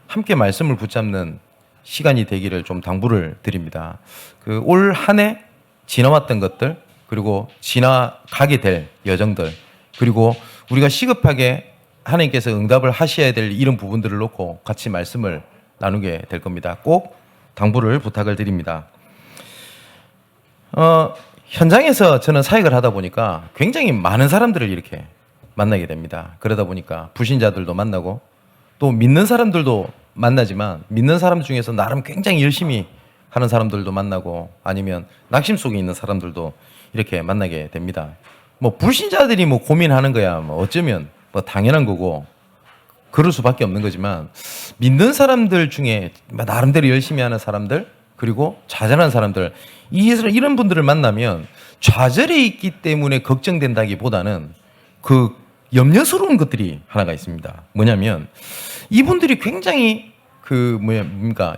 함께 말씀을 붙잡는 시간이 되기를 좀 당부를 드립니다. 올 한 해 지나왔던 것들, 그리고 지나가게 될 여정들, 그리고 우리가 시급하게 하나님께서 응답을 하셔야 될 이런 부분들을 놓고 같이 말씀을 나누게 될 겁니다. 꼭 당부를 부탁을 드립니다. 현장에서 저는 사역을 하다 보니까 굉장히 많은 사람들을 이렇게 만나게 됩니다. 그러다 보니까 불신자들도 만나고 또 믿는 사람들도 만나지만 믿는 사람 중에서 나름 굉장히 열심히 하는 사람들도 만나고 아니면 낙심 속에 있는 사람들도 이렇게 만나게 됩니다. 뭐 불신자들이 뭐 고민하는 거야 뭐 어쩌면 뭐 당연한 거고 그럴 수밖에 없는 거지만 믿는 사람들 중에 나름대로 열심히 하는 사람들 그리고 좌절하는 사람들 이런 분들을 만나면 좌절에 있기 때문에 걱정된다기보다는 그 염려스러운 것들이 하나가 있습니다. 뭐냐면 이분들이 굉장히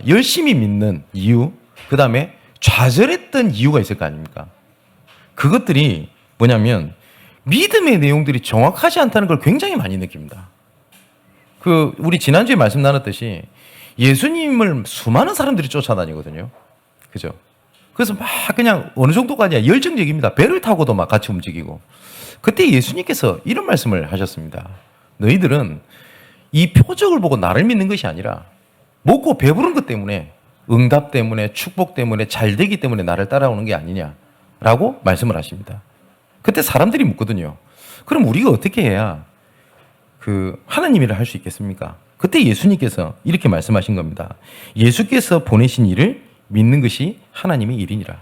열심히 믿는 이유, 그 다음에 좌절했던 이유가 있을 거 아닙니까? 그것들이 뭐냐면 믿음의 내용들이 정확하지 않다는 걸 굉장히 많이 느낍니다. 우리 지난주에 말씀 나눴듯이 예수님을 수많은 사람들이 쫓아다니거든요. 그죠? 그래서 막 그냥 어느 정도까지야 열정적입니다. 배를 타고도 막 같이 움직이고. 그때 예수님께서 이런 말씀을 하셨습니다. 너희들은 이 표적을 보고 나를 믿는 것이 아니라 먹고 배부른 것 때문에 응답 때문에 축복 때문에 잘되기 때문에 나를 따라오는 게 아니냐라고 말씀을 하십니다. 그때 사람들이 묻거든요. 그럼 우리가 어떻게 해야 하나님 일을 할 수 있겠습니까? 그때 예수님께서 이렇게 말씀하신 겁니다. 예수께서 보내신 일을 믿는 것이 하나님의 일이니라.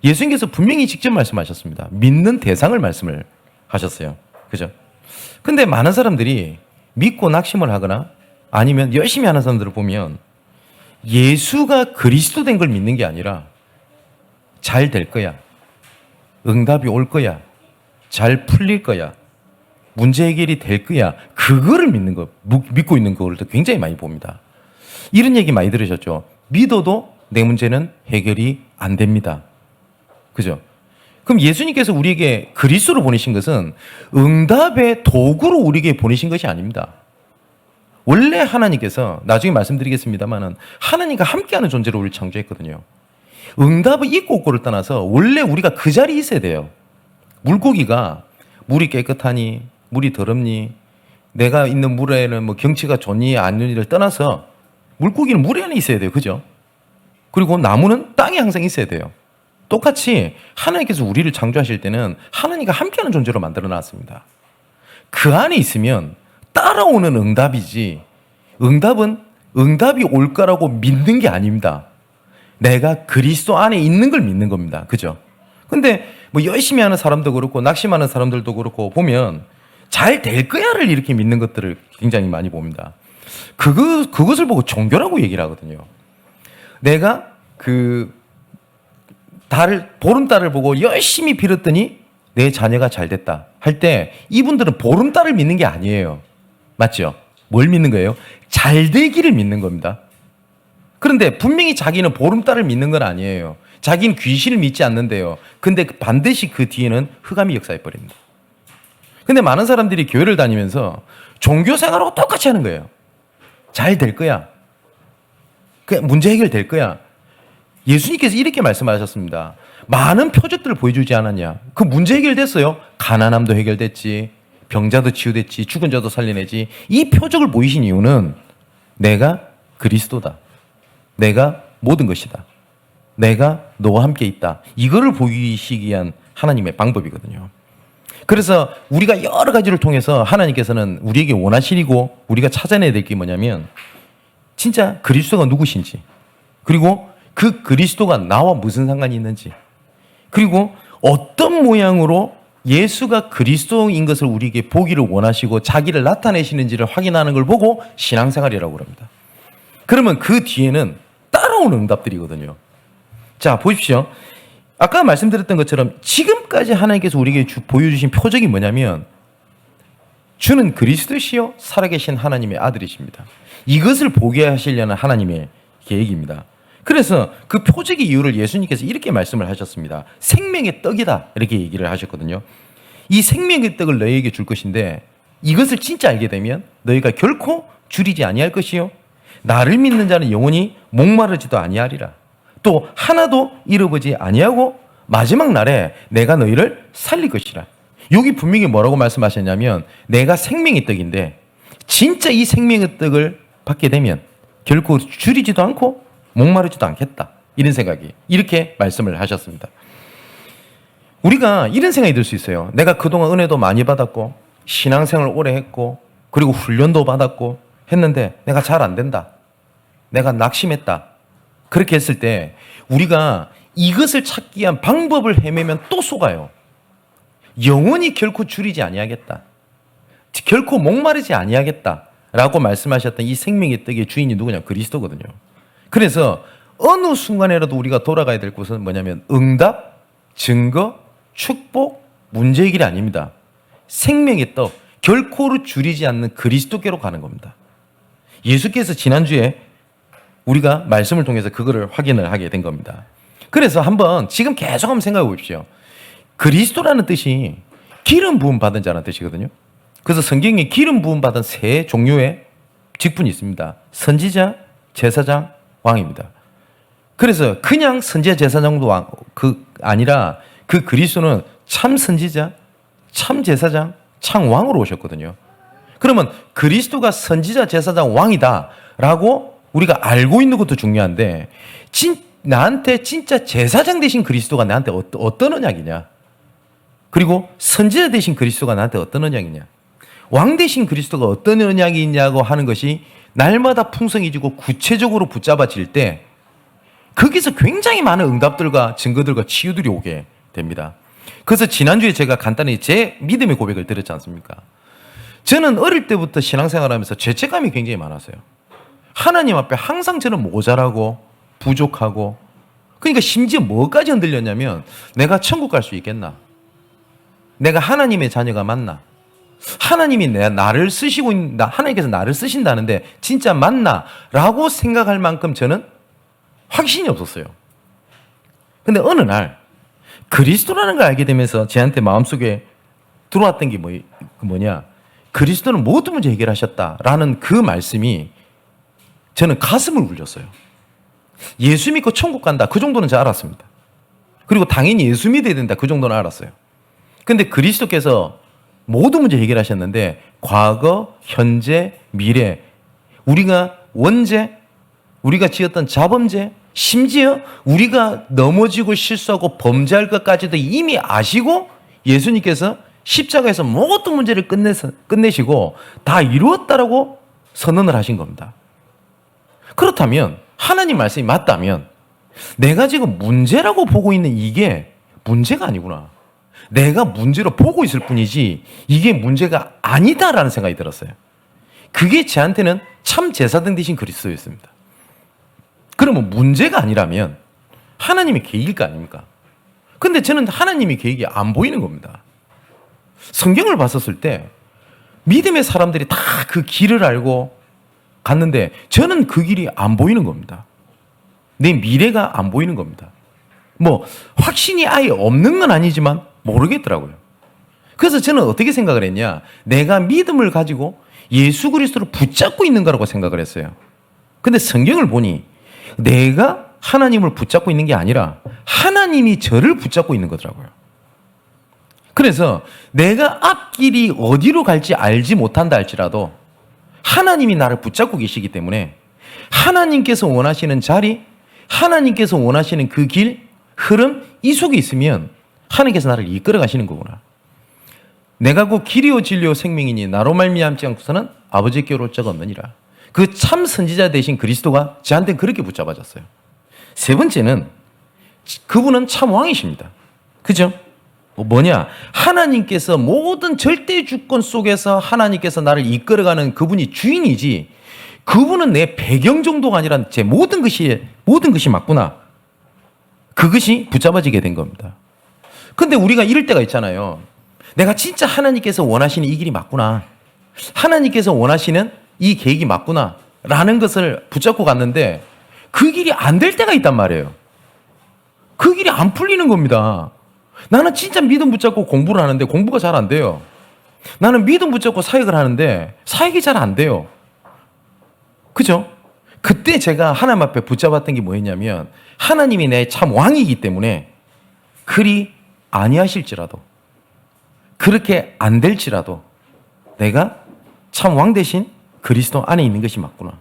예수님께서 분명히 직접 말씀하셨습니다. 믿는 대상을 말씀을 하셨어요. 그죠? 근데 많은 사람들이 믿고 낙심을 하거나 아니면 열심히 하는 사람들을 보면 예수가 그리스도 된 걸 믿는 게 아니라 잘 될 거야. 응답이 올 거야. 잘 풀릴 거야. 문제 해결이 될 거야. 그거를 믿고 있는 걸 굉장히 많이 봅니다. 이런 얘기 많이 들으셨죠? 믿어도 내 문제는 해결이 안 됩니다. 그죠? 그럼 예수님께서 우리에게 그리스도로 보내신 것은 응답의 도구로 우리에게 보내신 것이 아닙니다. 원래 하나님께서 나중에 말씀드리겠습니다만은 하나님과 함께하는 존재로 우리를 창조했거든요. 응답의 있고 없고를 떠나서 원래 우리가 그 자리에 있어야 돼요. 물고기가 물이 깨끗하니 물이 더럽니 내가 있는 물에는 뭐 경치가 좋니 안 좋니를 떠나서 물고기는 물 안에 있어야 돼요. 그죠? 그리고 나무는 땅에 항상 있어야 돼요. 똑같이 하나님께서 우리를 창조하실 때는 하나님과 함께하는 존재로 만들어 놨습니다. 그 안에 있으면 따라오는 응답이지 응답은 응답이 올 거라고 믿는 게 아닙니다. 내가 그리스도 안에 있는 걸 믿는 겁니다. 그죠? 근데 뭐 열심히 하는 사람도 그렇고 낙심하는 사람들도 그렇고 보면 잘 될 거야를 이렇게 믿는 것들을 굉장히 많이 봅니다. 그것을 보고 종교라고 얘기를 하거든요. 내가 보름달을 보고 열심히 빌었더니 내 자녀가 잘 됐다 할 때 이분들은 보름달을 믿는 게 아니에요. 맞죠? 뭘 믿는 거예요? 잘 되기를 믿는 겁니다. 그런데 분명히 자기는 보름달을 믿는 건 아니에요. 자기는 귀신을 믿지 않는데요. 근데 반드시 그 뒤에는 흑암이 역사해 버립니다. 근데 많은 사람들이 교회를 다니면서 종교 생활하고 똑같이 하는 거예요. 잘 될 거야. 문제 해결될 거야. 예수님께서 이렇게 말씀하셨습니다. 많은 표적들을 보여주지 않았냐? 그 문제 해결됐어요. 가난함도 해결됐지. 병자도 치유됐지. 죽은 자도 살려내지. 이 표적을 보이신 이유는 내가 그리스도다. 내가 모든 것이다. 내가 너와 함께 있다. 이거를 보이시기 위한 하나님의 방법이거든요. 그래서 우리가 여러 가지를 통해서 하나님께서는 우리에게 원하시고 우리가 찾아내야 될 게 뭐냐면 진짜 그리스도가 누구신지 그리고 그 그리스도가 나와 무슨 상관이 있는지 그리고 어떤 모양으로 예수가 그리스도인 것을 우리에게 보기를 원하시고 자기를 나타내시는지를 확인하는 걸 보고 신앙생활이라고 합니다. 그러면 그 뒤에는 따라오는 응답들이거든요. 자, 보십시오. 아까 말씀드렸던 것처럼 지금까지 하나님께서 우리에게 보여주신 표적이 뭐냐면 주는 그리스도시요 살아계신 하나님의 아들이십니다. 이것을 보게 하시려는 하나님의 계획입니다. 그래서 그 표적의 이유를 예수님께서 이렇게 말씀을 하셨습니다. 생명의 떡이다 이렇게 얘기를 하셨거든요. 이 생명의 떡을 너희에게 줄 것인데 이것을 진짜 알게 되면 너희가 결코 줄이지 아니할 것이요 나를 믿는 자는 영원히 목마르지도 아니하리라. 또 하나도 잃어보지 아니하고 마지막 날에 내가 너희를 살릴 것이라. 여기 분명히 뭐라고 말씀하셨냐면 내가 생명의 떡인데 진짜 이 생명의 떡을 받게 되면 결코 줄이지도 않고 목마르지도 않겠다. 이런 생각이 이렇게 말씀을 하셨습니다. 우리가 이런 생각이 들 수 있어요. 내가 그동안 은혜도 많이 받았고 신앙생활 오래 했고 그리고 훈련도 받았고 했는데 내가 잘 안 된다. 내가 낙심했다. 그렇게 했을 때 우리가 이것을 찾기 위한 방법을 헤매면 또 속아요. 영원히 결코 줄이지 아니하겠다. 결코 목마르지 아니하겠다. 라고 말씀하셨던 이 생명의 떡의 주인이 누구냐? 그리스도거든요. 그래서 어느 순간에라도 우리가 돌아가야 될 곳은 뭐냐면 응답, 증거, 축복, 문제 해결이 아닙니다. 생명의 떡, 결코 줄이지 않는 그리스도께로 가는 겁니다. 예수께서 지난주에 우리가 말씀을 통해서 그거를 확인을 하게 된 겁니다. 그래서 한번 지금 계속 한번 생각해 보십시오. 그리스도라는 뜻이 기름 부음 받은 자라는 뜻이거든요. 그래서 성경에 기름 부음 받은 세 종류의 직분이 있습니다. 선지자, 제사장, 왕입니다. 그래서 그냥 선지자, 제사장도 아니라 그 그리스도는 참 선지자, 참 제사장, 참 왕으로 오셨거든요. 그러면 그리스도가 선지자, 제사장, 왕이다라고 우리가 알고 있는 것도 중요한데 나한테 진짜 제사장 되신 그리스도가 나한테 어떤 언약이냐? 그리고 선지자 되신 그리스도가 나한테 어떤 언약이냐? 왕 되신 그리스도가 어떤 언약이 있냐고 하는 것이 날마다 풍성해지고 구체적으로 붙잡아질 때 거기서 굉장히 많은 응답들과 증거들과 치유들이 오게 됩니다. 그래서 지난주에 제가 간단히 제 믿음의 고백을 드렸지 않습니까? 저는 어릴 때부터 신앙생활하면서 죄책감이 굉장히 많았어요. 하나님 앞에 항상 저는 모자라고 부족하고 그러니까 심지어 뭐까지 흔들렸냐면 내가 천국 갈 수 있겠나? 내가 하나님의 자녀가 맞나? 하나님이 나를 쓰시고 하나님께서 나를 쓰신다는데 진짜 맞나? 라고 생각할 만큼 저는 확신이 없었어요. 근데 어느 날 그리스도라는 걸 알게 되면서 저한테 마음속에 들어왔던 게 뭐냐? 그리스도는 모든 문제 해결하셨다라는 그 말씀이 저는 가슴을 울렸어요. 예수 믿고 천국 간다. 그 정도는 잘 알았습니다. 그리고 당연히 예수 믿어야 된다. 그 정도는 알았어요. 근데 그리스도께서 모든 문제 해결하셨는데 과거, 현재, 미래 우리가 원죄, 우리가 지었던 자범죄 심지어 우리가 넘어지고 실수하고 범죄할 것까지도 이미 아시고 예수님께서 십자가에서 모든 문제를 끝내시고 다 이루었다라고 선언을 하신 겁니다. 그렇다면 하나님 말씀이 맞다면 내가 지금 문제라고 보고 있는 이게 문제가 아니구나. 내가 문제로 보고 있을 뿐이지 이게 문제가 아니다라는 생각이 들었어요. 그게 저한테는 참 제사장 되신 그리스도였습니다. 그러면 문제가 아니라면 하나님의 계획일 거 아닙니까? 근데 저는 하나님의 계획이 안 보이는 겁니다. 성경을 봤었을 때 믿음의 사람들이 다 그 길을 알고 갔는데 저는 그 길이 안 보이는 겁니다. 내 미래가 안 보이는 겁니다. 뭐 확신이 아예 없는 건 아니지만 모르겠더라고요. 그래서 저는 어떻게 생각을 했냐? 내가 믿음을 가지고 예수 그리스도를 붙잡고 있는 거라고 생각을 했어요. 근데 성경을 보니 내가 하나님을 붙잡고 있는 게 아니라 하나님이 저를 붙잡고 있는 거더라고요. 그래서 내가 앞길이 어디로 갈지 알지 못한다 할지라도 하나님이 나를 붙잡고 계시기 때문에 하나님께서 원하시는 자리, 하나님께서 원하시는 그 길, 흐름 이 속에 있으면 하나님께서 나를 이끌어 가시는 거구나. 내가 곧 길이요 진리요 생명이니 나로 말미암지 않고서는 아버지께로 올 자가 없느니라. 그 참 선지자 되신 그리스도가 저한테는 그렇게 붙잡아졌어요. 세 번째는 그분은 참 왕이십니다. 그죠? 뭐냐? 하나님께서 모든 절대 주권 속에서 하나님께서 나를 이끌어가는 그분이 주인이지 그분은 내 배경 정도가 아니라 제 모든 것이 맞구나. 그것이 붙잡아지게 된 겁니다. 근데 우리가 이럴 때가 있잖아요. 내가 진짜 하나님께서 원하시는 이 길이 맞구나. 하나님께서 원하시는 이 계획이 맞구나. 라는 것을 붙잡고 갔는데 그 길이 안 될 때가 있단 말이에요. 그 길이 안 풀리는 겁니다. 나는 진짜 믿음 붙잡고 공부를 하는데 공부가 잘 안 돼요. 나는 믿음 붙잡고 사역을 하는데 사역이 잘 안 돼요. 그죠? 그때 제가 하나님 앞에 붙잡았던 게 뭐였냐면 하나님이 내 참 왕이기 때문에 그리 아니하실지라도 그렇게 안 될지라도 내가 참 왕 대신 그리스도 안에 있는 것이 맞구나.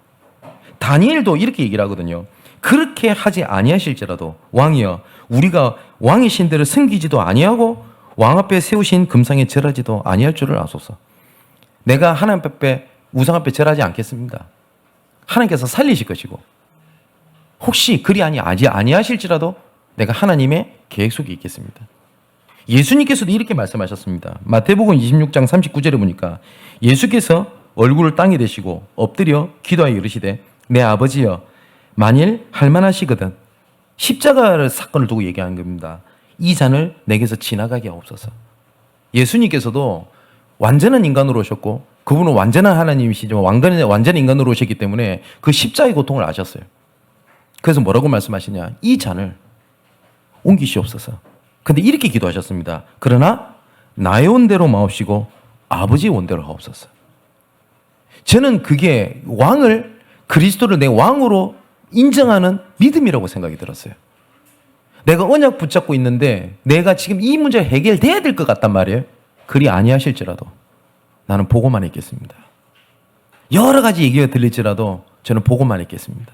다니엘도 이렇게 얘기를 하거든요. 그렇게 하지 아니하실지라도 왕이여 우리가 왕의 신들을 섬기지도 아니하고 왕 앞에 세우신 금상에 절하지도 아니할 줄을 아소서. 내가 하나님 앞에 우상 앞에 절하지 않겠습니다. 하나님께서 살리실 것이고 혹시 그리 아니하실지라도 내가 하나님의 계획 속에 있겠습니다. 예수님께서도 이렇게 말씀하셨습니다. 마태복음 26장 39절에 보니까 예수께서 얼굴을 땅에 대시고 엎드려 기도하여 이르시되 내 아버지여 만일 할만하시거든 십자가 사건을 두고 얘기하는 겁니다. 이 잔을 내게서 지나가게 하옵소서. 예수님께서도 완전한 인간으로 오셨고 그분은 완전한 하나님이시지만 완전한 인간으로 오셨기 때문에 그 십자가의 고통을 아셨어요. 그래서 뭐라고 말씀하시냐? 이 잔을 옮기시옵소서. 근데 이렇게 기도하셨습니다. 그러나 나의 원대로 마옵시고 아버지의 원대로 하옵소서. 저는 그게 왕을 그리스도를 내 왕으로 인정하는 믿음이라고 생각이 들었어요. 내가 언약 붙잡고 있는데 내가 지금 이 문제가 해결돼야 될 것 같단 말이에요. 그리 아니하실지라도 나는 보고만 있겠습니다. 여러 가지 얘기가 들릴지라도 저는 보고만 있겠습니다.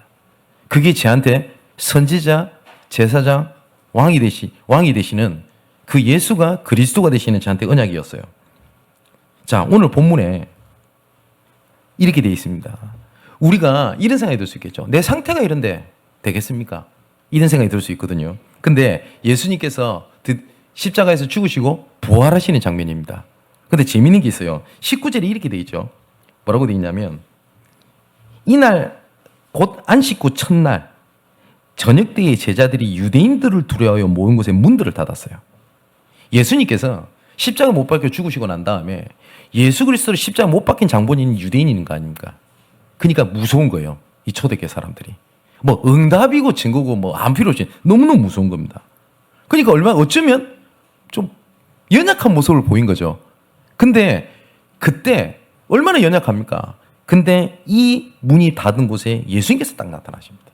그게 저한테 선지자, 제사장, 왕이 되시는 그 예수가 그리스도가 되시는 저한테 언약이었어요. 자, 오늘 본문에 이렇게 되어 있습니다. 우리가 이런 생각이 들 수 있겠죠. 내 상태가 이런데 되겠습니까? 이런 생각이 들 수 있거든요. 근데 예수님께서 십자가에서 죽으시고 부활하시는 장면입니다. 근데 재미있는 게 있어요. 19절에 이렇게 되어 있죠. 뭐라고 되어 있냐면 이날 곧 안식 후 첫날 저녁 때에 제자들이 유대인들을 두려워하여 모인 곳에 문들을 닫았어요. 예수님께서 십자가 못 박혀 죽으시고 난 다음에 예수 그리스도를 십자가 못 박힌 장본인이 유대인인 거 아닙니까? 그러니까 무서운 거예요. 이 초대교회 사람들이. 뭐 응답이고 증거고 뭐 안 필요 없이 너무너무 무서운 겁니다. 그러니까 어쩌면 좀 연약한 모습을 보인 거죠. 근데 그때 얼마나 연약합니까? 근데 이 문이 닫은 곳에 예수님께서 딱 나타나십니다.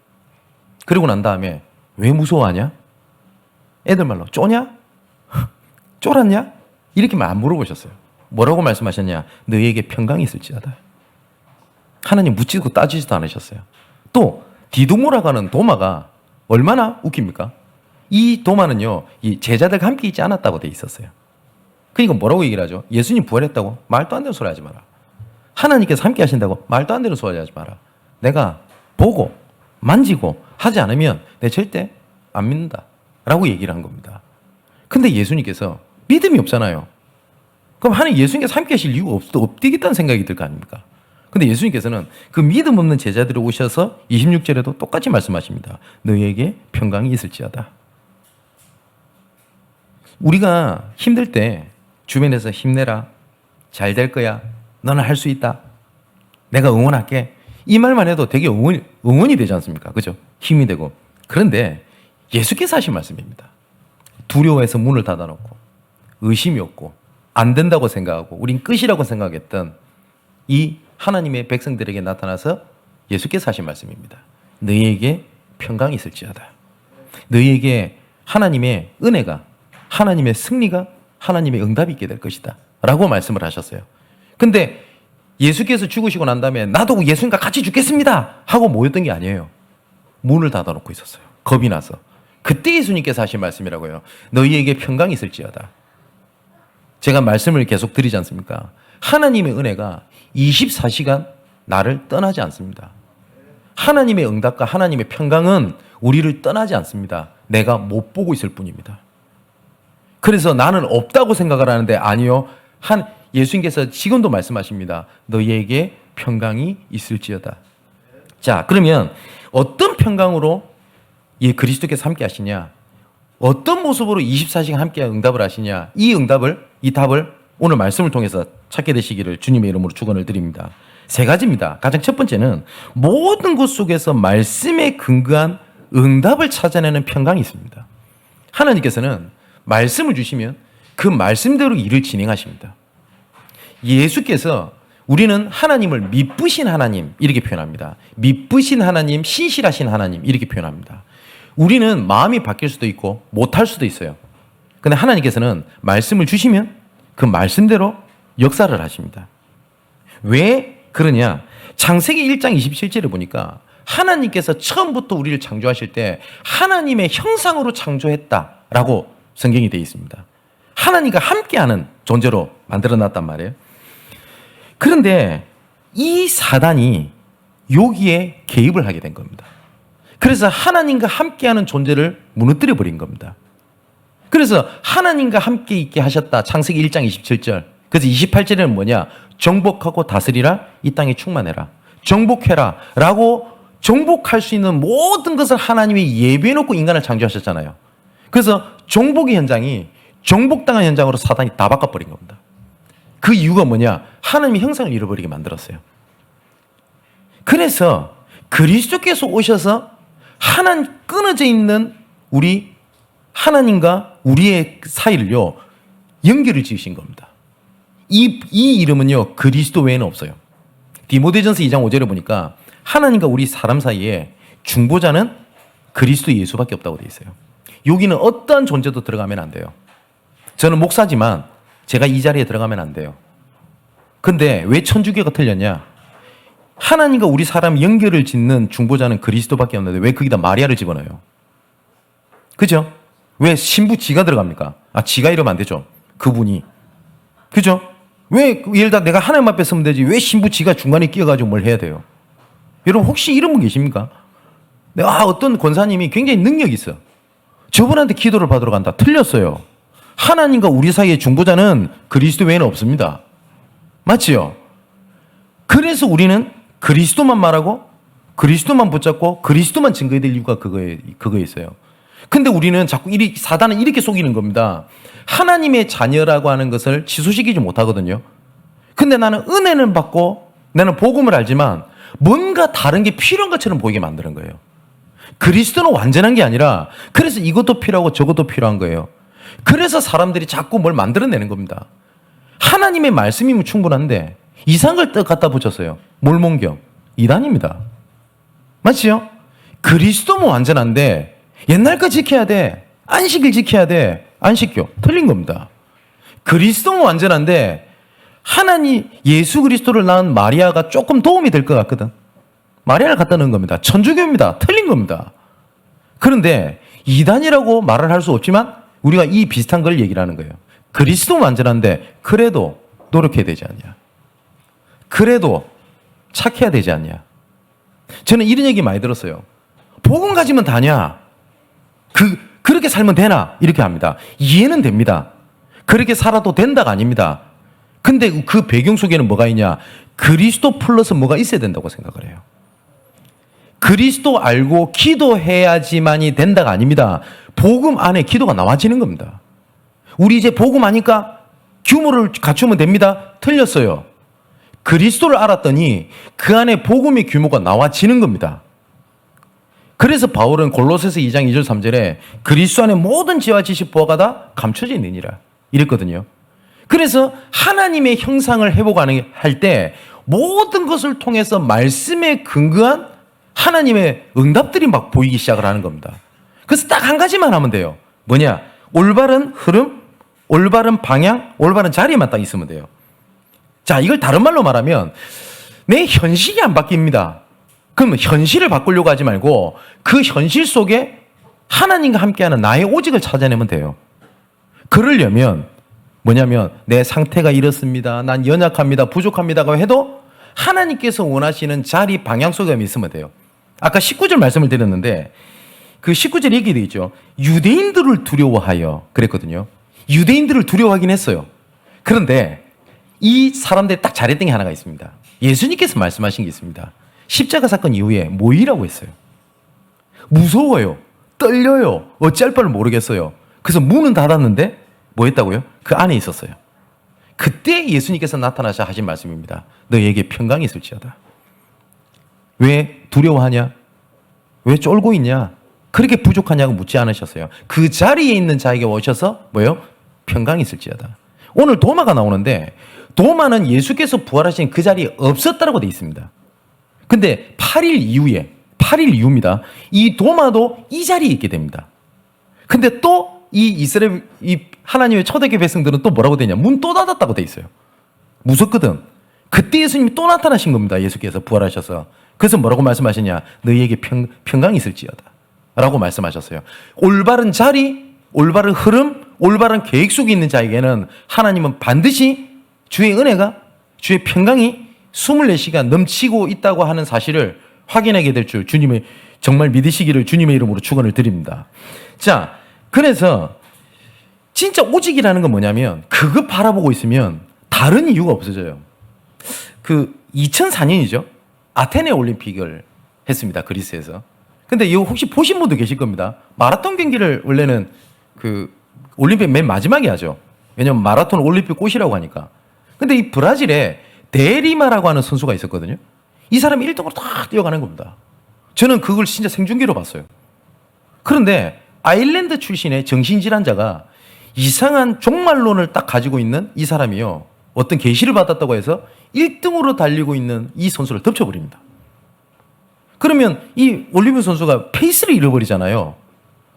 그리고 난 다음에 왜 무서워하냐? 애들 말로 쪼냐? 쫄았냐? 이렇게 안 물어보셨어요. 뭐라고 말씀하셨냐? 너희에게 평강이 있을지어다. 하나님 묻지도 따지지도 않으셨어요. 또 디두모라고 하는 도마가 얼마나 웃깁니까? 이 도마는요, 이 제자들과 함께 있지 않았다고 돼 있었어요. 그러니까 뭐라고 얘기를 하죠? 예수님 부활했다고? 말도 안 되는 소리 하지 마라. 하나님께서 함께 하신다고? 말도 안 되는 소리 하지 마라. 내가 보고 만지고 하지 않으면 내 절대 안 믿는다 라고 얘기를 한 겁니다. 근데 예수님께서 믿음이 없잖아요. 그럼 하나님 예수님께서 함께 하실 이유가 없겠다는 생각이 들 거 아닙니까? 근데 예수님께서는 그 믿음 없는 제자들이 오셔서 26절에도 똑같이 말씀하십니다. 너희에게 평강이 있을지어다. 우리가 힘들 때 주변에서 힘내라, 잘 될 거야, 너는 할 수 있다, 내가 응원할게, 이 말만 해도 되게 응원이 되지 않습니까? 그죠? 힘이 되고. 그런데 예수께서 하신 말씀입니다. 두려워해서 문을 닫아놓고 의심이 없고 안 된다고 생각하고 우린 끝이라고 생각했던 이 하나님의 백성들에게 나타나서 예수께서 하신 말씀입니다. 너희에게 평강이 있을지어다. 너희에게 하나님의 은혜가, 하나님의 승리가, 하나님의 응답이 있게 될 것이다 라고 말씀을 하셨어요. 근데 예수께서 죽으시고 난 다음에 나도 예수님과 같이 죽겠습니다 하고 모였던 게 아니에요. 문을 닫아놓고 있었어요. 겁이 나서. 그때 예수님께서 하신 말씀이라고요. 너희에게 평강이 있을지어다. 제가 말씀을 계속 드리지 않습니까? 하나님의 은혜가 24시간 나를 떠나지 않습니다. 하나님의 응답과 하나님의 평강은 우리를 떠나지 않습니다. 내가 못 보고 있을 뿐입니다. 그래서 나는 없다고 생각을 하는데 아니요. 예수님께서 지금도 말씀하십니다. 너희에게 평강이 있을지어다. 자, 그러면 어떤 평강으로 이 그리스도께서 함께 하시냐? 어떤 모습으로 24시간 함께 응답을 하시냐? 이 답을 오늘 말씀을 통해서 찾게 되시기를 주님의 이름으로 축원을 드립니다. 세 가지입니다. 가장 첫 번째는 모든 것 속에서 말씀에 근거한 응답을 찾아내는 평강이 있습니다. 하나님께서는 말씀을 주시면 그 말씀대로 일을 진행하십니다. 예수께서 우리는 하나님을 미쁘신 하나님 이렇게 표현합니다. 미쁘신 하나님, 신실하신 하나님 이렇게 표현합니다. 우리는 마음이 바뀔 수도 있고 못할 수도 있어요. 근데 하나님께서는 말씀을 주시면 그 말씀대로 역사를 하십니다. 왜 그러냐? 창세기 1장 27절에 보니까 하나님께서 처음부터 우리를 창조하실 때 하나님의 형상으로 창조했다라고 성경이 되어 있습니다. 하나님과 함께하는 존재로 만들어놨단 말이에요. 그런데 이 사단이 여기에 개입을 하게 된 겁니다. 그래서 하나님과 함께하는 존재를 무너뜨려 버린 겁니다. 그래서 하나님과 함께 있게 하셨다. 창세기 1장 27절. 그래서 28절에는 뭐냐? 정복하고 다스리라, 이 땅에 충만해라. 정복해라 라고 정복할 수 있는 모든 것을 하나님이 예비해놓고 인간을 창조하셨잖아요. 그래서 정복의 현장이 정복당한 현장으로 사단이 다 바꿔버린 겁니다. 그 이유가 뭐냐? 하나님의 형상을 잃어버리게 만들었어요. 그래서 그리스도께서 오셔서 하나님 끊어져 있는 우리 하나님과 우리의 사이를요 연결을 지으신 겁니다. 이 이름은요 그리스도 외에는 없어요. 디모데전서 2장 5절에 보니까 하나님과 우리 사람 사이에 중보자는 그리스도 예수밖에 없다고 되어 있어요. 여기는 어떠한 존재도 들어가면 안 돼요. 저는 목사지만 제가 이 자리에 들어가면 안 돼요. 근데 왜 천주교가 틀렸냐? 하나님과 우리 사람 연결을 짓는 중보자는 그리스도밖에 없는데 왜 거기다 마리아를 집어넣어요? 그죠? 왜 신부 지가 들어갑니까? 지가 이러면 안 되죠. 그분이. 그죠? 왜 예를 들어 내가 하나님 앞에 서면 되지 왜 신부 지가 중간에 끼어가지고 뭘 해야 돼요? 여러분 혹시 이런 분 계십니까? 어떤 권사님이 굉장히 능력이 있어. 저분한테 기도를 받으러 간다. 틀렸어요. 하나님과 우리 사이의 중보자는 그리스도 외에는 없습니다. 맞지요? 그래서 우리는 그리스도만 말하고 그리스도만 붙잡고 그리스도만 증거해야 될 이유가 그거에 있어요. 근데 우리는 자꾸 사단은 이렇게 속이는 겁니다. 하나님의 자녀라고 하는 것을 취소시키지 못하거든요. 근데 나는 은혜는 받고 나는 복음을 알지만 뭔가 다른 게 필요한 것처럼 보이게 만드는 거예요. 그리스도는 완전한 게 아니라 그래서 이것도 필요하고 저것도 필요한 거예요. 그래서 사람들이 자꾸 뭘 만들어내는 겁니다. 하나님의 말씀이면 충분한데 이상한 걸 갖다 붙였어요. 몰몬경, 이단입니다. 맞지요? 그리스도는 완전한데 옛날 거 지켜야 돼. 안식일 지켜야 돼. 안식교. 틀린 겁니다. 그리스도는 완전한데 하나님 예수 그리스도를 낳은 마리아가 조금 도움이 될 것 같거든. 마리아를 갖다 넣은 겁니다. 천주교입니다. 틀린 겁니다. 그런데 이단이라고 말을 할 수 없지만 우리가 이 비슷한 걸 얘기를 하는 거예요. 그리스도는 완전한데 그래도 노력해야 되지 않냐. 그래도 착해야 되지 않냐. 저는 이런 얘기 많이 들었어요. 복음 가지면 다냐. 그렇게 살면 되나? 이렇게 합니다. 이해는 됩니다. 그렇게 살아도 된다가 아닙니다. 근데 그 배경 속에는 뭐가 있냐? 그리스도 플러스 뭐가 있어야 된다고 생각을 해요. 그리스도 알고 기도해야지만이 된다가 아닙니다. 복음 안에 기도가 나와지는 겁니다. 우리 이제 복음 아니까 규모를 갖추면 됩니다. 틀렸어요. 그리스도를 알았더니 그 안에 복음의 규모가 나와지는 겁니다. 그래서 바울은 골로새서 2장 2절 3절에 그리스도 안에 모든 지혜와 지식 보화가 다 감춰져 있느니라 이랬거든요. 그래서 하나님의 형상을 회복하는 할 때 모든 것을 통해서 말씀에 근거한 하나님의 응답들이 막 보이기 시작을 하는 겁니다. 그래서 딱 한 가지만 하면 돼요. 뭐냐? 올바른 흐름, 올바른 방향, 올바른 자리에만 딱 있으면 돼요. 자, 이걸 다른 말로 말하면 내 현실이 안 바뀝니다. 그럼 현실을 바꾸려고 하지 말고 그 현실 속에 하나님과 함께하는 나의 오직을 찾아내면 돼요. 그러려면 뭐냐면 내 상태가 이렇습니다. 난 연약합니다. 부족합니다가 해도 하나님께서 원하시는 자리 방향 속에 있으면 돼요. 아까 19절 말씀을 드렸는데 그 19절 얘기되어 있죠. 유대인들을 두려워하여 그랬거든요. 유대인들을 두려워하긴 했어요. 그런데 이 사람들이 딱 잘했던 게 하나가 있습니다. 예수님께서 말씀하신 게 있습니다. 십자가 사건 이후에 모이라고 했어요. 무서워요. 떨려요. 어찌할 바를 모르겠어요. 그래서 문은 닫았는데 뭐 했다고요? 그 안에 있었어요. 그때 예수님께서 나타나셔 하신 말씀입니다. 너에게 평강이 있을지어다. 왜 두려워하냐? 왜 쫄고 있냐? 그렇게 부족하냐고 묻지 않으셨어요. 그 자리에 있는 자에게 오셔서 뭐요? 평강이 있을지어다. 오늘 도마가 나오는데 도마는 예수께서 부활하신 그 자리에 없었다라고 돼 있습니다. 근데 8일 이후입니다. 이 도마도 이 자리에 있게 됩니다. 근데 또 이 이스라엘, 이 하나님의 초대교회 백성들은 또 뭐라고 되냐? 문 또 닫았다고 돼 있어요. 무섭거든. 그때 예수님이 또 나타나신 겁니다. 예수께서 부활하셔서. 그래서 뭐라고 말씀하시냐? 너희에게 평강이 있을지어다. 라고 말씀하셨어요. 올바른 자리, 올바른 흐름, 올바른 계획 속에 있는 자에게는 하나님은 반드시 주의 은혜가, 주의 평강이 24시간 넘치고 있다고 하는 사실을 확인하게 될 줄 주님의 정말 믿으시기를 주님의 이름으로 축원을 드립니다. 자, 그래서 진짜 오직이라는 건 뭐냐면 그거 바라보고 있으면 다른 이유가 없어져요. 그 2004년이죠. 아테네 올림픽을 했습니다. 그리스에서. 근데 이거 혹시 보신 분도 계실 겁니다. 마라톤 경기를 원래는 그 올림픽 맨 마지막에 하죠. 왜냐면 마라톤 올림픽 꽃이라고 하니까. 근데 이 브라질에 데리마라고 하는 선수가 있었거든요. 이 사람이 1등으로 딱 뛰어가는 겁니다. 저는 그걸 진짜 생중계로 봤어요. 그런데 아일랜드 출신의 정신질환자가 이상한 종말론을 딱 가지고 있는 이 사람이요. 어떤 계시를 받았다고 해서 1등으로 달리고 있는 이 선수를 덮쳐버립니다. 그러면 이 올리브 선수가 페이스를 잃어버리잖아요.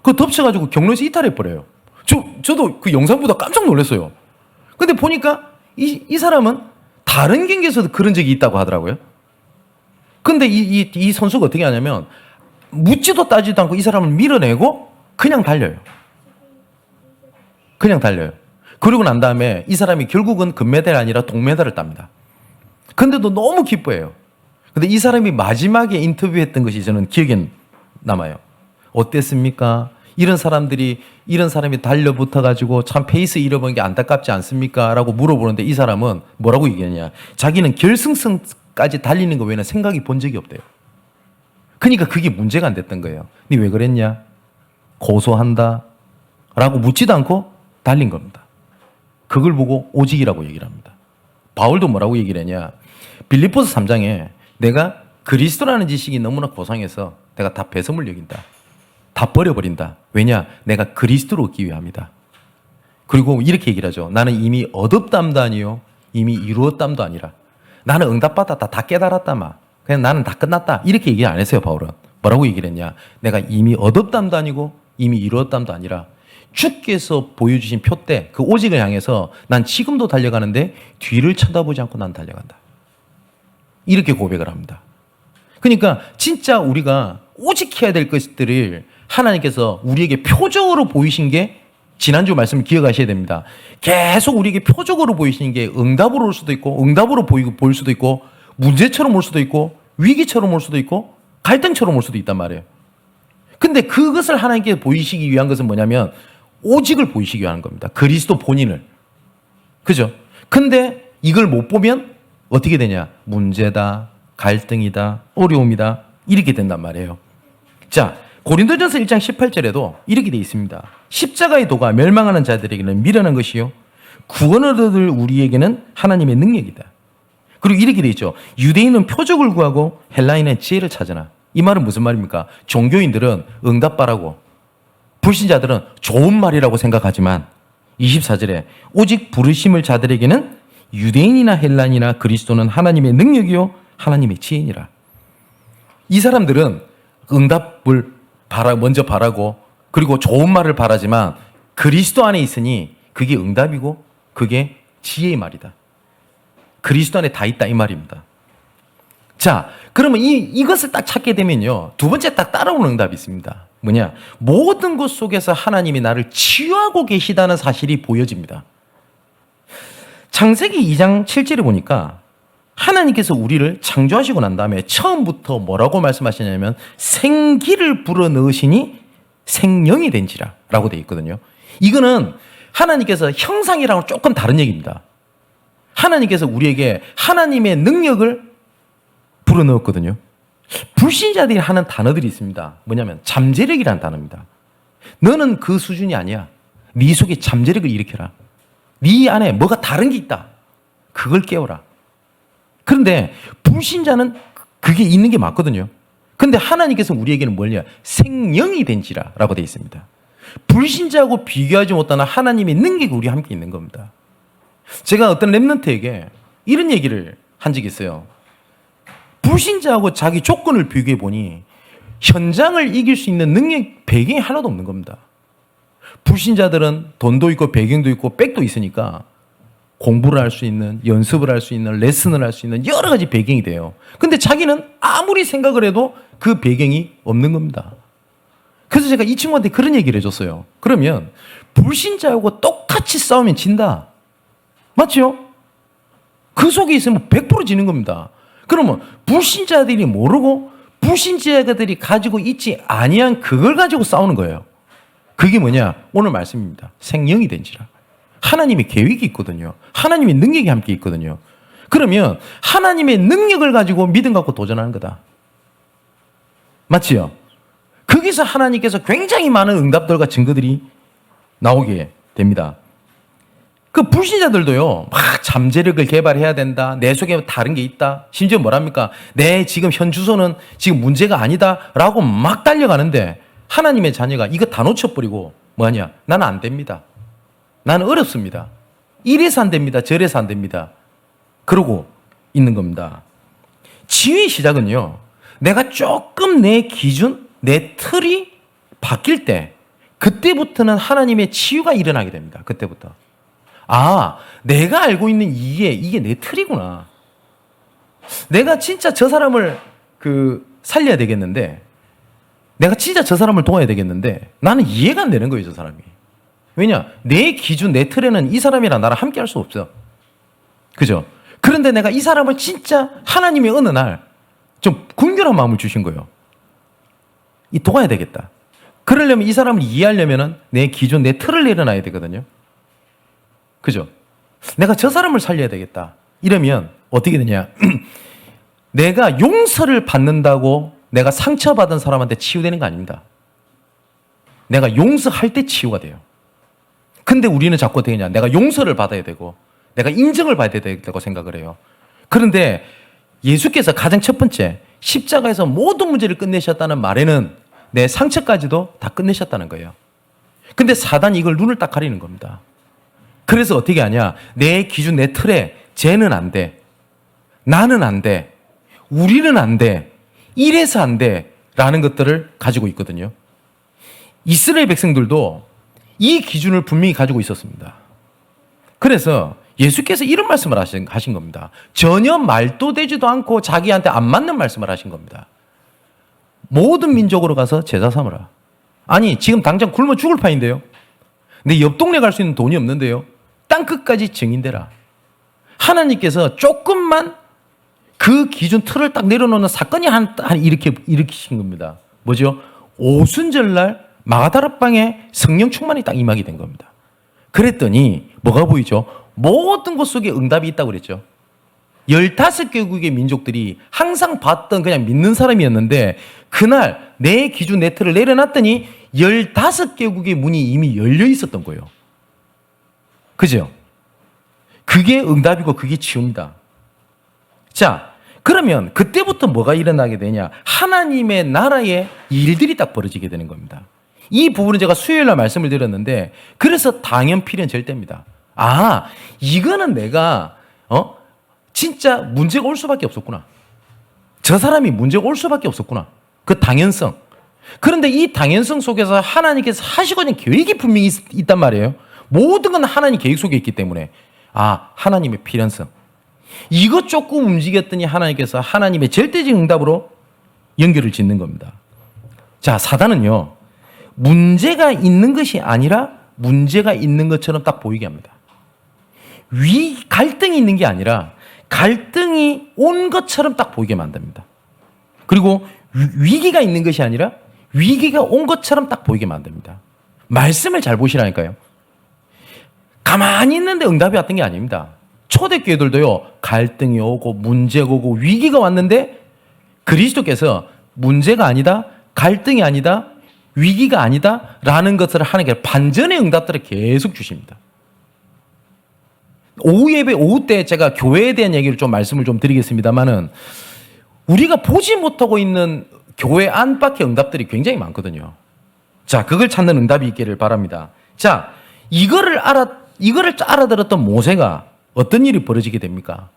그거 덮쳐가지고 경로에서 이탈해버려요. 저도 그 영상 보다 깜짝 놀랐어요. 근데 보니까 이 사람은 다른 경기에서도 그런 적이 있다고 하더라고요. 근데 이 선수가 어떻게 하냐면 묻지도 따지도 않고 이 사람을 밀어내고 그냥 달려요. 그냥 달려요. 그러고 난 다음에 이 사람이 결국은 금메달이 아니라 동메달을 tab니다. 근데도 너무 기뻐해요. 근데 이 사람이 마지막에 인터뷰했던 것이 저는 기억에 남아요. 어땠습니까? 이런 사람이 달려붙어가지고 참 페이스 잃어버린 게 안타깝지 않습니까? 라고 물어보는데 이 사람은 뭐라고 얘기하냐. 자기는 결승선까지 달리는 거 외에는 생각이 본 적이 없대요. 그러니까 그게 문제가 안 됐던 거예요. 니 왜 그랬냐? 고소한다 라고 묻지도 않고 달린 겁니다. 그걸 보고 오직이라고 얘기를 합니다. 바울도 뭐라고 얘기를 했냐. 빌립보서 3장에 내가 그리스도라는 지식이 너무나 고상해서 내가 다 배설물 여긴다. 다 버려버린다. 왜냐? 내가 그리스도로 얻기 위함이다. 그리고 이렇게 얘기를 하죠. 나는 이미 얻었담도 아니요. 이미 이루었담도 아니라. 나는 응답받았다. 다 깨달았다마. 그냥 나는 다 끝났다. 이렇게 얘기 안 했어요. 바울은. 뭐라고 얘기를 했냐. 내가 이미 얻었담도 아니고 이미 이루었담도 아니라 주께서 보여주신 표대 그 오직을 향해서 난 지금도 달려가는데 뒤를 쳐다보지 않고 난 달려간다. 이렇게 고백을 합니다. 그러니까 진짜 우리가 오직해야 될 것들을 하나님께서 우리에게 표적으로 보이신 게 지난주 말씀 기억하셔야 됩니다. 계속 우리에게 표적으로 보이시는 게 응답으로 올 수도 있고 응답으로 보일 수도 있고 문제처럼 올 수도 있고 위기처럼 올 수도 있고 갈등처럼 올 수도 있단 말이에요. 근데 그것을 하나님께 보이시기 위한 것은 뭐냐면 오직을 보이시기 위한 겁니다. 그리스도 본인을. 그죠? 근데 이걸 못 보면 어떻게 되냐? 문제다, 갈등이다, 어려움이다. 이렇게 된단 말이에요. 자, 고린도전서 1장 18절에도 이렇게 돼 있습니다. 십자가의 도가 멸망하는 자들에게는 미련한 것이요. 구원을 얻을 우리에게는 하나님의 능력이다. 그리고 이렇게 돼 있죠. 유대인은 표적을 구하고 헬라인은 지혜를 찾으나. 이 말은 무슨 말입니까? 종교인들은 응답바라고 불신자들은 좋은 말이라고 생각하지만 24절에 오직 부르심을 자들에게는 유대인이나 헬라인이나 그리스도는 하나님의 능력이요 하나님의 지혜니라. 이 사람들은 응답을 먼저 바라고 그리고 좋은 말을 바라지만 그리스도 안에 있으니 그게 응답이고 그게 지혜의 말이다. 그리스도 안에 다 있다 이 말입니다. 자, 그러면 이것을 딱 찾게 되면요. 두 번째 딱 따라오는 응답이 있습니다. 뭐냐? 모든 것 속에서 하나님이 나를 치유하고 계시다는 사실이 보여집니다. 창세기 2장 7절에 보니까 하나님께서 우리를 창조하시고 난 다음에 처음부터 뭐라고 말씀하시냐면 생기를 불어넣으시니 생명이 된지라 라고 되어 있거든요. 이거는 하나님께서 형상이랑은 조금 다른 얘기입니다. 하나님께서 우리에게 하나님의 능력을 불어넣었거든요. 불신자들이 하는 단어들이 있습니다. 뭐냐면 잠재력이라는 단어입니다. 너는 그 수준이 아니야. 네 속에 잠재력을 일으켜라. 네 안에 뭐가 다른 게 있다. 그걸 깨워라. 그런데 불신자는 그게 있는 게 맞거든요. 근데 하나님께서 우리에게는 뭐냐? 생명이 된지라라고 되어 있습니다. 불신자하고 비교하지 못하는 하나님의 능력이 우리 함께 있는 겁니다. 제가 어떤 랩런트에게 이런 얘기를 한 적이 있어요. 불신자하고 자기 조건을 비교해 보니 현장을 이길 수 있는 능력 배경이 하나도 없는 겁니다. 불신자들은 돈도 있고 배경도 있고 백도 있으니까 공부를 할 수 있는, 연습을 할 수 있는, 레슨을 할 수 있는 여러 가지 배경이 돼요. 근데 자기는 아무리 생각을 해도 그 배경이 없는 겁니다. 그래서 제가 이 친구한테 그런 얘기를 해줬어요. 그러면 불신자하고 똑같이 싸우면 진다. 맞죠? 그 속에 있으면 100% 지는 겁니다. 그러면 불신자들이 모르고 불신자들이 가지고 있지 아니한 그걸 가지고 싸우는 거예요. 그게 뭐냐? 오늘 말씀입니다. 생명이 된지라. 하나님의 계획이 있거든요. 하나님의 능력이 함께 있거든요. 그러면 하나님의 능력을 가지고 믿음 갖고 도전하는 거다. 맞지요? 거기서 하나님께서 굉장히 많은 응답들과 증거들이 나오게 됩니다. 그 불신자들도요, 막 잠재력을 개발해야 된다. 내 속에 다른 게 있다. 심지어 뭐랍니까? 내 지금 현 주소는 지금 문제가 아니다. 라고 막 달려가는데 하나님의 자녀가 이거 다 놓쳐버리고 뭐하냐? 나는 안 됩니다. 나는 어렵습니다. 이래서 안 됩니다. 저래서 안 됩니다. 그러고 있는 겁니다. 치유의 시작은요, 내가 조금 내 기준, 내 틀이 바뀔 때 그때부터는 하나님의 치유가 일어나게 됩니다. 그때부터. 아, 내가 알고 있는 이게 내 틀이구나. 내가 진짜 저 사람을 살려야 되겠는데, 내가 진짜 저 사람을 도와야 되겠는데 나는 이해가 안 되는 거예요, 저 사람이. 왜냐? 내 기준, 내 틀에는 이 사람이랑 나랑 함께 할 수 없어. 그죠? 그런데 내가 이 사람을 진짜 하나님의 어느 날 좀 궁결한 마음을 주신 거예요. 이 도와야 되겠다. 그러려면 이 사람을 이해하려면은 내 기준, 내 틀을 내려놔야 되거든요. 그죠? 내가 저 사람을 살려야 되겠다. 이러면 어떻게 되냐? 내가 용서를 받는다고 내가 상처받은 사람한테 치유되는 거 아닙니다. 내가 용서할 때 치유가 돼요. 근데 우리는 자꾸 어떻게 되냐? 내가 용서를 받아야 되고 내가 인정을 받아야 되고 생각을 해요. 그런데 예수께서 가장 첫 번째 십자가에서 모든 문제를 끝내셨다는 말에는 내 상처까지도 다 끝내셨다는 거예요. 근데 사단이 이걸 눈을 딱 가리는 겁니다. 그래서 어떻게 하냐? 내 기준, 내 틀에 쟤는 안 돼. 나는 안 돼. 우리는 안 돼. 이래서 안 돼. 라는 것들을 가지고 있거든요. 이스라엘 백성들도 이 기준을 분명히 가지고 있었습니다. 그래서 예수께서 이런 말씀을 하신 겁니다. 전혀 말도 되지도 않고 자기한테 안 맞는 말씀을 하신 겁니다. 모든 민족으로 가서 제자 삼으라. 아니, 지금 당장 굶어 죽을 판인데요. 내 옆 동네 갈 수 있는 돈이 없는데요. 땅끝까지 증인되라. 하나님께서 조금만 그 기준 틀을 딱 내려놓는 사건이 일으키신 겁니다. 뭐죠? 오순절날 마가다락방에 성령 충만이 딱 임하게 된 겁니다. 그랬더니 뭐가 보이죠? 모든 것 속에 응답이 있다고 그랬죠. 15개국의 민족들이 항상 봤던 그냥 믿는 사람이었는데 그날 내 기준, 내 틀을 내려놨더니 15개국의 문이 이미 열려 있었던 거예요. 그죠? 그게 응답이고 그게 치유입니다. 자, 그러면 그때부터 뭐가 일어나게 되냐? 하나님의 나라의 일들이 딱 벌어지게 되는 겁니다. 이 부분은 제가 수요일 날 말씀을 드렸는데 그래서 당연 필연 절대입니다. 아, 이거는 내가 진짜 문제가 올 수밖에 없었구나. 저 사람이 문제가 올 수밖에 없었구나. 그 당연성. 그런데 이 당연성 속에서 하나님께서 하시고자 하는 계획이 분명히 있단 말이에요. 모든 건 하나님 계획 속에 있기 때문에 하나님의 필연성. 이것 조금 움직였더니 하나님께서 하나님의 절대적 응답으로 연결을 짓는 겁니다. 자, 사단은요, 문제가 있는 것이 아니라 문제가 있는 것처럼 딱 보이게 합니다. 갈등이 있는 게 아니라 갈등이 온 것처럼 딱 보이게 만듭니다. 그리고 위기가 있는 것이 아니라 위기가 온 것처럼 딱 보이게 만듭니다. 말씀을 잘 보시라니까요. 가만히 있는데 응답이 왔던 게 아닙니다. 초대교회들도요, 갈등이 오고 문제가 오고 위기가 왔는데 그리스도께서 문제가 아니다, 갈등이 아니다, 위기가 아니다 라는 것을 하는 게 반전의 응답들을 계속 주십니다. 오후 때 제가 교회에 대한 얘기를 좀 말씀을 좀 드리겠습니다만은 우리가 보지 못하고 있는 교회 안팎의 응답들이 굉장히 많거든요. 자, 그걸 찾는 응답이 있기를 바랍니다. 자, 이거를 알아들었던 모세가 어떤 일이 벌어지게 됩니까?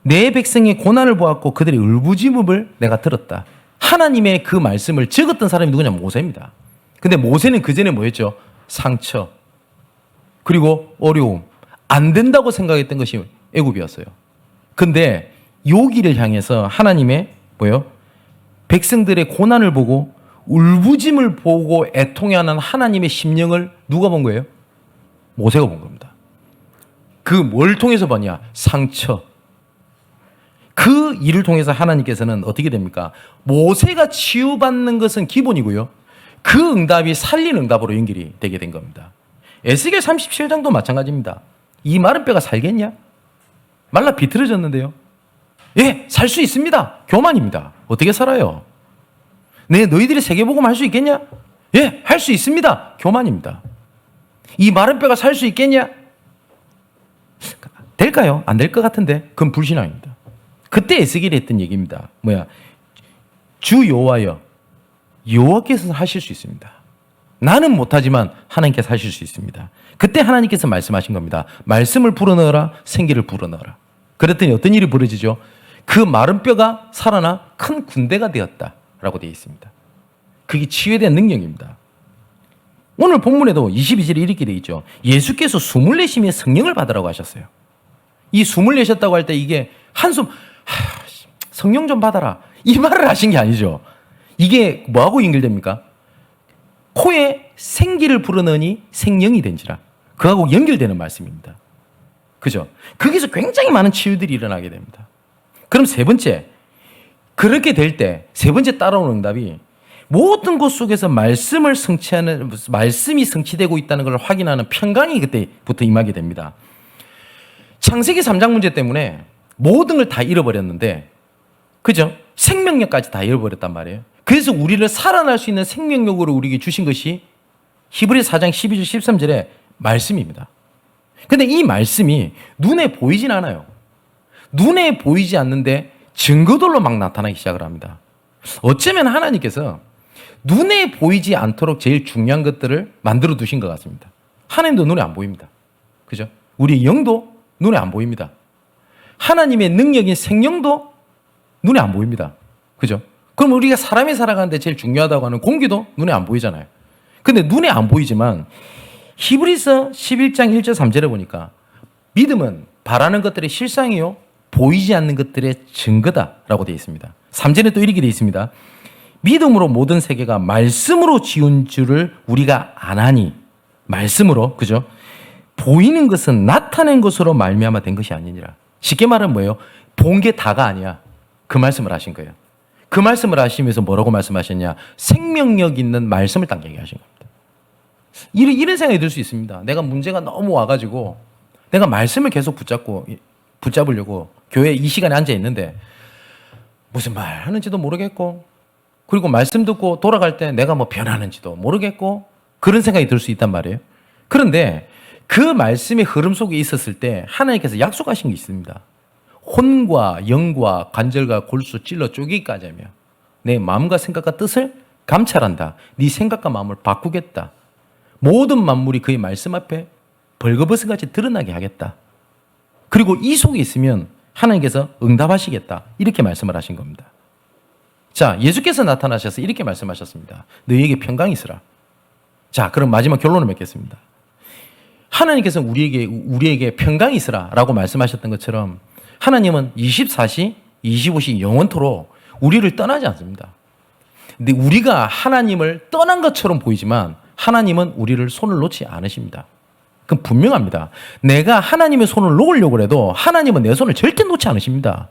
내 백성의 고난을 보았고 그들의 울부짖음을 내가 들었다. 하나님의 그 말씀을 적었던 사람이 누구냐? 모세입니다. 근데 모세는 그전에 뭐였죠? 상처, 그리고 어려움, 안 된다고 생각했던 것이 애굽이었어요. 근데 요기를 향해서 하나님의 뭐요? 백성들의 고난을 보고 울부짐을 보고 애통해하는 하나님의 심령을 누가 본 거예요? 모세가 본 겁니다. 그 뭘 통해서 봤냐? 상처. 그 일을 통해서 하나님께서는 어떻게 됩니까? 모세가 치유받는 것은 기본이고요. 그 응답이 살린 응답으로 연결이 되게 된 겁니다. 에스겔 37장도 마찬가지입니다. 이 마른 뼈가 살겠냐? 말라 비틀어졌는데요. 예, 살 수 있습니다. 교만입니다. 어떻게 살아요? 네, 너희들이 세계복음 할 수 있겠냐? 예, 할 수 있습니다. 교만입니다. 이 마른 뼈가 살 수 있겠냐? 될까요? 안 될 것 같은데 그건 불신앙입니다. 그때 에스겔이 했던 얘기입니다. 뭐야? 주 여호와여, 여호와께서 하실 수 있습니다. 나는 못하지만 하나님께서 하실 수 있습니다. 그때 하나님께서 말씀하신 겁니다. 말씀을 불어넣어라, 생기를 불어넣어라. 그랬더니 어떤 일이 벌어지죠? 그 마른 뼈가 살아나 큰 군대가 되었다라고 되어 있습니다. 그게 치유에 대한 능력입니다. 오늘 본문에도 22절에 이렇게 되어 있죠. 예수께서 숨을 내쉬며 성령을 받으라고 하셨어요. 이 숨을 내셨다고 할 때 이게 한숨, 성령 좀 받아라, 이 말을 하신 게 아니죠. 이게 뭐하고 연결됩니까? 코에 생기를 불어넣으니 생명이 된지라. 그하고 연결되는 말씀입니다. 그죠? 거기서 굉장히 많은 치유들이 일어나게 됩니다. 그럼 세 번째, 그렇게 될 때 세 번째 따라오는 응답이 모든 것 속에서 말씀을 성취하는, 말씀이 성취되고 있다는 걸 확인하는 평강이 그때부터 임하게 됩니다. 창세기 3장 문제 때문에 모든 걸 다 잃어버렸는데, 그죠? 생명력까지 다 잃어버렸단 말이에요. 그래서 우리를 살아날 수 있는 생명력으로 우리에게 주신 것이 히브리서 4장 12절 13절의 말씀입니다. 근데 이 말씀이 눈에 보이진 않아요. 눈에 보이지 않는데 증거들로 막 나타나기 시작을 합니다. 어쩌면 하나님께서 눈에 보이지 않도록 제일 중요한 것들을 만들어 두신 것 같습니다. 하나님도 눈에 안 보입니다. 그죠? 우리 영도 눈에 안 보입니다. 하나님의 능력인 생명도 눈에 안 보입니다. 그죠? 그럼 우리가 사람이 살아가는데 제일 중요하다고 하는 공기도 눈에 안 보이잖아요. 근데 눈에 안 보이지만 히브리서 11장 1절 3절에 보니까 믿음은 바라는 것들의 실상이요 보이지 않는 것들의 증거다라고 되어 있습니다. 3절에 또 이렇게 되어 있습니다. 믿음으로 모든 세계가 말씀으로 지은 줄을 우리가 아나니, 말씀으로, 그죠? 보이는 것은 나타낸 것으로 말미암아 된 것이 아니니라. 쉽게 말하면 뭐예요? 본 게 다가 아니야. 그 말씀을 하신 거예요. 그 말씀을 하시면서 뭐라고 말씀하셨냐? 생명력 있는 말씀을 딱 얘기하신 겁니다. 이런 생각이 들 수 있습니다. 내가 문제가 너무 와가지고 내가 말씀을 계속 붙잡으려고 교회에 이 시간에 앉아 있는데 무슨 말 하는지도 모르겠고, 그리고 말씀 듣고 돌아갈 때 내가 뭐 변하는지도 모르겠고, 그런 생각이 들 수 있단 말이에요. 그런데 그 말씀의 흐름 속에 있었을 때 하나님께서 약속하신 게 있습니다. 혼과 영과 관절과 골수 찔러 쪼개기까지 하며 내 마음과 생각과 뜻을 감찰한다. 네 생각과 마음을 바꾸겠다. 모든 만물이 그의 말씀 앞에 벌거벗은같이 드러나게 하겠다. 그리고 이 속에 있으면 하나님께서 응답하시겠다. 이렇게 말씀을 하신 겁니다. 자, 예수께서 나타나셔서 이렇게 말씀하셨습니다. 너희에게 평강이 있으라. 자, 그럼 마지막 결론을 맺겠습니다. 하나님께서 우리에게 평강이 있으라 라고 말씀하셨던 것처럼 하나님은 24시, 25시 영원토록 우리를 떠나지 않습니다. 근데 우리가 하나님을 떠난 것처럼 보이지만 하나님은 우리를 손을 놓지 않으십니다. 그건 분명합니다. 내가 하나님의 손을 놓으려고 해도 하나님은 내 손을 절대 놓지 않으십니다.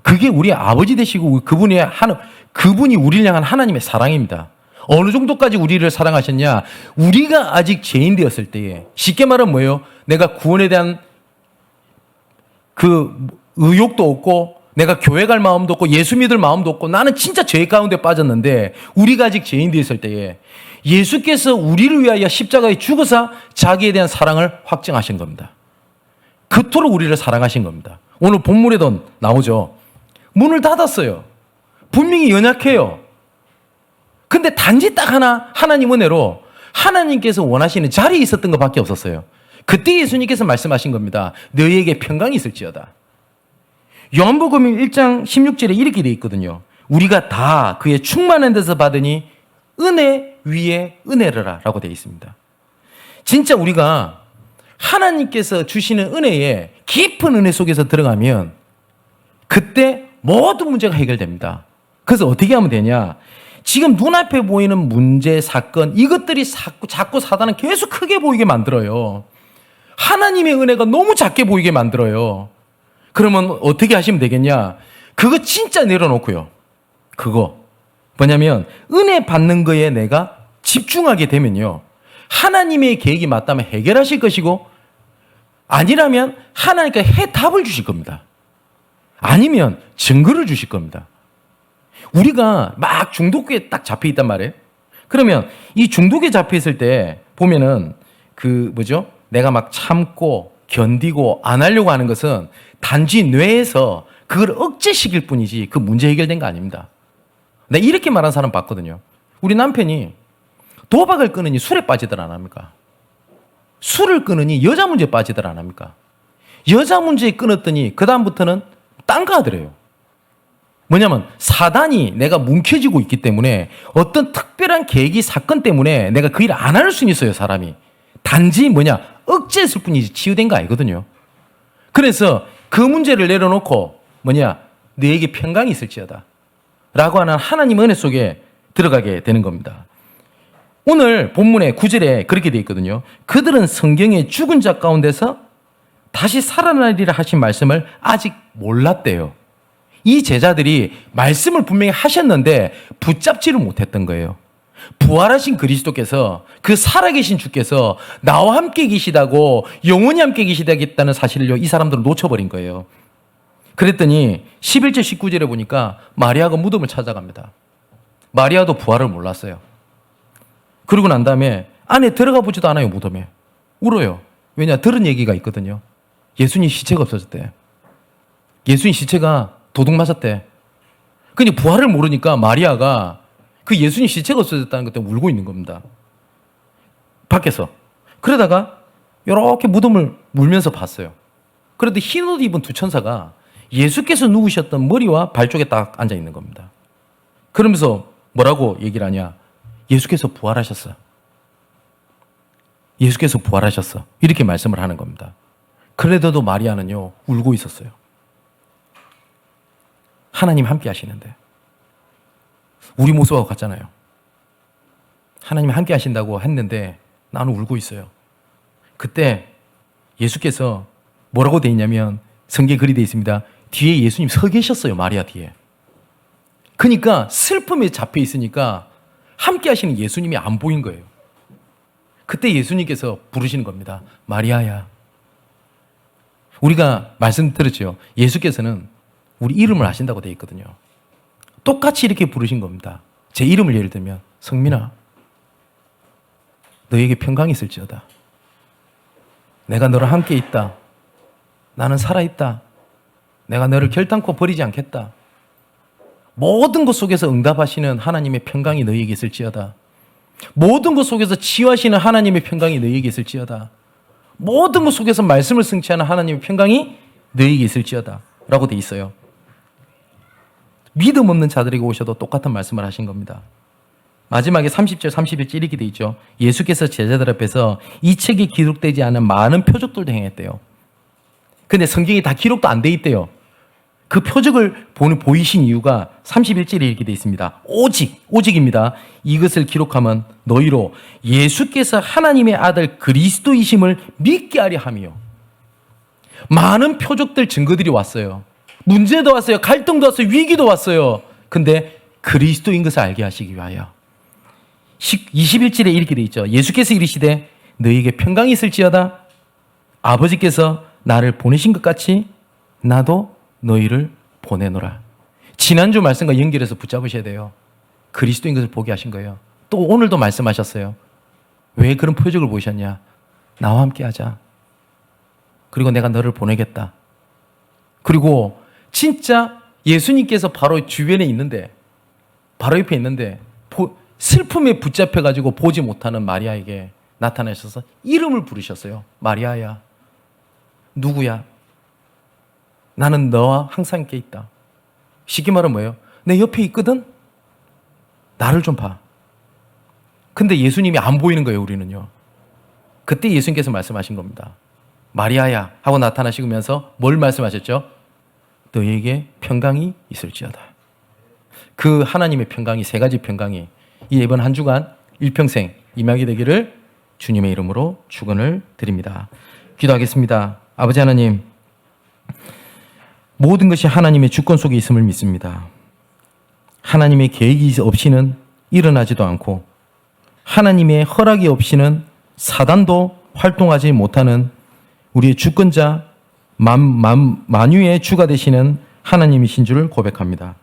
그게 우리의 아버지 되시고 그분이 우리를 향한 하나님의 사랑입니다. 어느 정도까지 우리를 사랑하셨냐? 우리가 아직 죄인 되었을 때에, 쉽게 말하면 뭐예요? 내가 구원에 대한 그 의욕도 없고, 내가 교회 갈 마음도 없고, 예수 믿을 마음도 없고, 나는 진짜 죄 가운데 빠졌는데 우리가 아직 죄인 되었을 때에 예수께서 우리를 위하여 십자가에 죽어서 자기에 대한 사랑을 확증하신 겁니다. 그토록 우리를 사랑하신 겁니다. 오늘 본문에도 나오죠. 문을 닫았어요. 분명히 연약해요. 근데 단지 딱 하나 하나님 은혜로 하나님께서 원하시는 자리에 있었던 것밖에 없었어요. 그때 예수님께서 말씀하신 겁니다. 너희에게 평강이 있을지어다. 요한복음 1장 16절에 이렇게 되어 있거든요. 우리가 다 그의 충만한 데서 받으니 은혜 위에 은혜를 라고 되어 있습니다. 진짜 우리가 하나님께서 주시는 은혜에 깊은 은혜 속에서 들어가면 그때 모든 문제가 해결됩니다. 그래서 어떻게 하면 되냐? 지금 눈앞에 보이는 문제, 사건, 이것들이 자꾸 사단은 계속 크게 보이게 만들어요. 하나님의 은혜가 너무 작게 보이게 만들어요. 그러면 어떻게 하시면 되겠냐? 그거 진짜 내려놓고요. 그거. 뭐냐면 은혜 받는 거에 내가 집중하게 되면요. 하나님의 계획이 맞다면 해결하실 것이고 아니라면 하나님께 해답을 주실 겁니다. 아니면 증거를 주실 겁니다. 우리가 막 중독에 딱 잡혀 있단 말이에요. 그러면 이 중독에 잡혀 있을 때 보면은 내가 막 참고 견디고 안 하려고 하는 것은 단지 뇌에서 그걸 억제시킬 뿐이지 그 문제 해결된 거 아닙니다. 내가 이렇게 말하는 사람 봤거든요. 우리 남편이 도박을 끊으니 술에 빠지들 안 합니까? 술을 끊으니 여자 문제에 빠지들 안 합니까? 여자 문제에 끊었더니 그 다음부터는 딴 거 하더래요. 뭐냐면 사단이 내가 뭉켜지고 있기 때문에 어떤 특별한 계기 사건 때문에 내가 그 일을 안 할 수는 있어요. 사람이. 단지 억제했을 뿐이지 치유된 거 아니거든요. 그래서 그 문제를 내려놓고 너에게 평강이 있을지어다 라고 하는 하나님 은혜 속에 들어가게 되는 겁니다. 오늘 본문의 9절에 그렇게 되어 있거든요. 그들은 성경의 죽은 자 가운데서 다시 살아나리라 하신 말씀을 아직 몰랐대요. 이 제자들이 말씀을 분명히 하셨는데 붙잡지를 못했던 거예요. 부활하신 그리스도께서 그 살아계신 주께서 나와 함께 계시다고 영원히 함께 계시다는 사실을 이 사람들은 놓쳐버린 거예요. 그랬더니 11절 19절에 보니까 마리아가 무덤을 찾아갑니다. 마리아도 부활을 몰랐어요. 그러고 난 다음에 안에 들어가 보지도 않아요. 무덤에. 울어요. 왜냐? 들은 얘기가 있거든요. 예수님 시체가 없어졌대. 예수님 시체가 도둑 맞았대. 근데 부활을 모르니까 마리아가 그 예수님 시체가 없어졌다는 것 때문에 울고 있는 겁니다. 밖에서. 그러다가 이렇게 무덤을 물면서 봤어요. 그런데 흰 옷 입은 두 천사가 예수께서 누우셨던 머리와 발 쪽에 딱 앉아 있는 겁니다. 그러면서 뭐라고 얘기를 하냐? 예수께서 부활하셨어. 예수께서 부활하셨어. 이렇게 말씀을 하는 겁니다. 그래도 마리아는요, 울고 있었어요. 하나님 함께 하시는데. 우리 모습하고 같잖아요. 하나님 함께 하신다고 했는데 나는 울고 있어요. 그때 예수께서 뭐라고 돼 있냐면 성경에 글이 돼 있습니다. 뒤에 예수님 서 계셨어요. 마리아 뒤에. 그러니까 슬픔에 잡혀 있으니까 함께 하시는 예수님이 안 보인 거예요. 그때 예수님께서 부르시는 겁니다. 마리아야. 우리가 말씀 들었죠. 예수께서는 우리 이름을 아신다고 되어 있거든요. 똑같이 이렇게 부르신 겁니다. 제 이름을 예를 들면 성민아, 너에게 평강이 있을지어다. 내가 너랑 함께 있다. 나는 살아있다. 내가 너를 결단코 버리지 않겠다. 모든 것 속에서 응답하시는 하나님의 평강이 너에게 있을지어다. 모든 것 속에서 치유하시는 하나님의 평강이 너에게 있을지어다. 모든 것 속에서 말씀을 성취하는 하나님의 평강이 너에게 있을지어다 라고 돼 있어요. 믿음 없는 자들에게 오셔도 똑같은 말씀을 하신 겁니다. 마지막에 30절 31절 이렇게 돼 있죠. 예수께서 제자들 앞에서 이 책에 기록되지 않은 많은 표적들도 행했대요. 근데 성경에 다 기록도 안 돼 있대요. 그 표적을 보이신 이유가 31절에 이렇게 돼 있습니다. 오직입니다. 이것을 기록하면 너희로 예수께서 하나님의 아들 그리스도이심을 믿게 하려 함이요. 많은 표적들 증거들이 왔어요. 문제도 왔어요. 갈등도 왔어요. 위기도 왔어요. 근데 그리스도인 것을 알게 하시기 위하여. 21절에 이렇게 돼 있죠. 예수께서 이르시되 너희에게 평강이 있을지어다. 아버지께서 나를 보내신 것 같이 나도 너희를 보내노라. 지난주 말씀과 연결해서 붙잡으셔야 돼요. 그리스도인 것을 보게 하신 거예요. 또 오늘도 말씀하셨어요. 왜 그런 표적을 보이셨냐? 나와 함께 하자. 그리고 내가 너를 보내겠다. 그리고 진짜 예수님께서 바로 주변에 있는데 바로 옆에 있는데 슬픔에 붙잡혀가지고 보지 못하는 마리아에게 나타나셔서 이름을 부르셨어요. 마리아야, 누구야? 나는 너와 항상 함께 있다. 쉽게 말하면 뭐예요? 내 옆에 있거든? 나를 좀 봐. 근데 예수님이 안 보이는 거예요, 우리는요. 그때 예수님께서 말씀하신 겁니다. 마리아야 하고 나타나시면서 뭘 말씀하셨죠? 너에게 평강이 있을지어다. 그 하나님의 평강이, 세 가지 평강이 이번 한 주간 일평생 임하게 되기를 주님의 이름으로 축원을 드립니다. 기도하겠습니다. 아버지 하나님, 모든 것이 하나님의 주권 속에 있음을 믿습니다. 하나님의 계획이 없이는 일어나지도 않고 하나님의 허락이 없이는 사단도 활동하지 못하는 우리의 주권자 만유의 주가 되시는 하나님이신 줄을 고백합니다.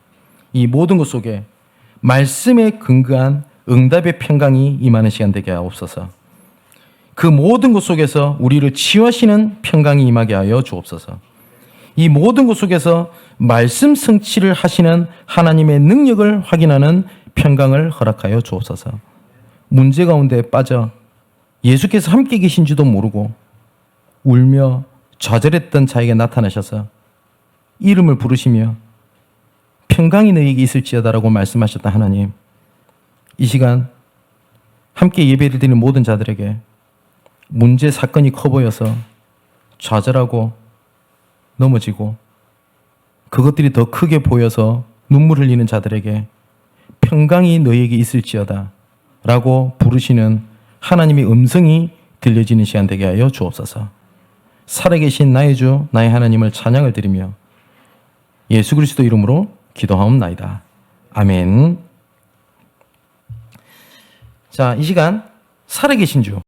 이 모든 것 속에 말씀에 근거한 응답의 평강이 임하는 시간 되게 하옵소서. 그 모든 것 속에서 우리를 치유하시는 평강이 임하게 하여 주옵소서. 이 모든 것 속에서 말씀 성취를 하시는 하나님의 능력을 확인하는 평강을 허락하여 주옵소서. 문제 가운데 빠져 예수께서 함께 계신지도 모르고 울며 좌절했던 자에게 나타나셔서 이름을 부르시며 평강이 너에게 있을지어다라고 말씀하셨던 하나님, 이 시간 함께 예배를 드리는 모든 자들에게 문제 사건이 커 보여서 좌절하고 넘어지고 그것들이 더 크게 보여서 눈물 흘리는 자들에게 평강이 너에게 있을지어다 라고 부르시는 하나님의 음성이 들려지는 시간 되게 하여 주옵소서. 살아계신 나의 주 나의 하나님을 찬양을 드리며 예수 그리스도 이름으로 기도하옵나이다. 아멘. 자, 이 시간 살아계신 주